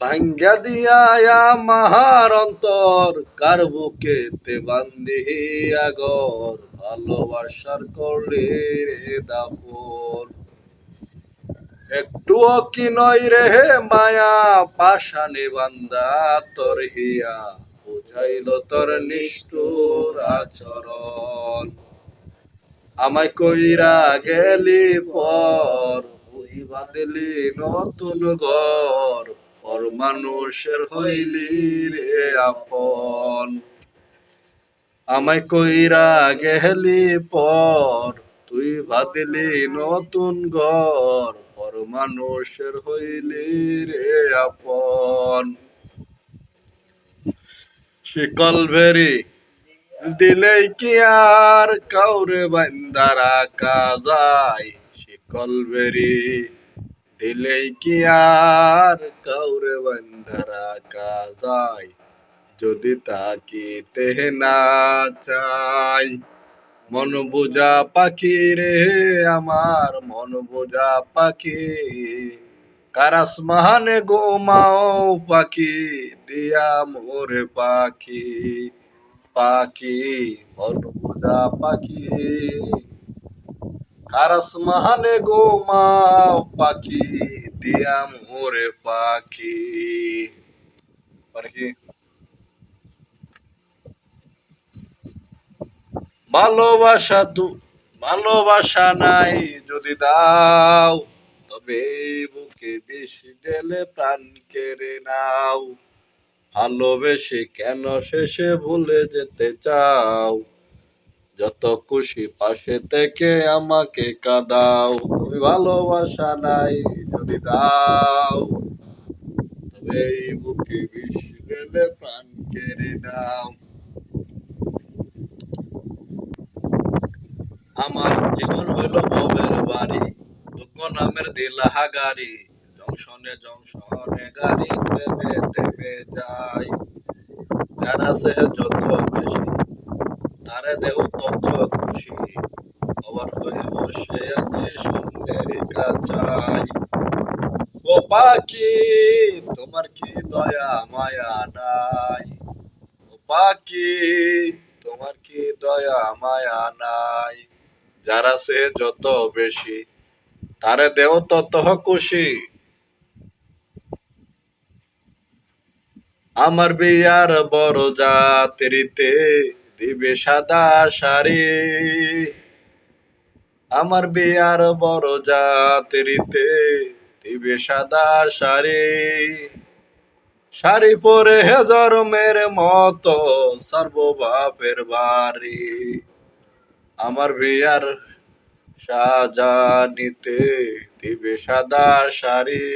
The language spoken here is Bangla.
ভাঙ্গা দিয়া আমার অন্তর কার বুকেতে বান্ধিয়া ঘর ভালোবাসার করলে রে দাপন একটুও কি নয় রে মায়া পাশানে বান্দা তোর হিয়া বুঝাইল তোর নিষ্ঠুর আচরণ আমায় কইরা গেলি পর ওই বাঁধলি নতুন ঘর পর মানুষের হইলি রে আপন আমায় কইরা গেলি পর তুই বাঁধলি নতুন ঘর পর মানুষের হইলি রে আপন শিকল ভেরি দিলেই কি আর কাউরে বান্দা রাখা যায় শিকল বেরি দিলেই কি আর কাউরে বান্দা রাখা যায় যদি তাকিতে না চাই মন বুঝা পাখি রে আমার মন বুঝা পাখি কারাস মাহানে গোমাও পাখি দিয়া মোরে পাখি পাখি মন বুঝা পাখি কারাস মাহানে গোমাও পাখি দিয়া মোরে পাখি পাখি ভালোবাসা নাই যদি দাও তবে এই বুকে বিষ ঢেলে প্রাণ কেড়ে নাও ভালোবেসে কেন শেষে ভুলে যেতে চাও যত খুশি পাশে থেকে আমাকে কাঁদাও তুমি ভালোবাসা নাই যদি দাও তবে এই বুকে বিষ ঢেলে প্রাণ কেড়ে নাও আমার জীবন হইল ভবের বাড়ি দুঃখ নামের দিলাহা গাড়ি জংশনে গাড়ি থেমে থেমে যায় যারা সে যত বেশি তারে দেহ তত খুশি আবার হয়ে বসে আছে শূন্যের কাছাই ও পাখি তোমার কি দয়া মায়া নাই ও পাখি তোমার কি দয়া মায়া নাই যারা সে যত বেশি তারে দেহ তত খুশি আমার বিয়ার বড় জাতিরিতে দিবে সাদা শাড়ি আমার বিয়ার বড় জাতিরিতে দিবে সাদা শাড়ি শাড়ি পরে জরমের মতো সর্ববাপের বাড়ি আমার বিয়ার সাজানিতে দিবে সাদা শাড়ি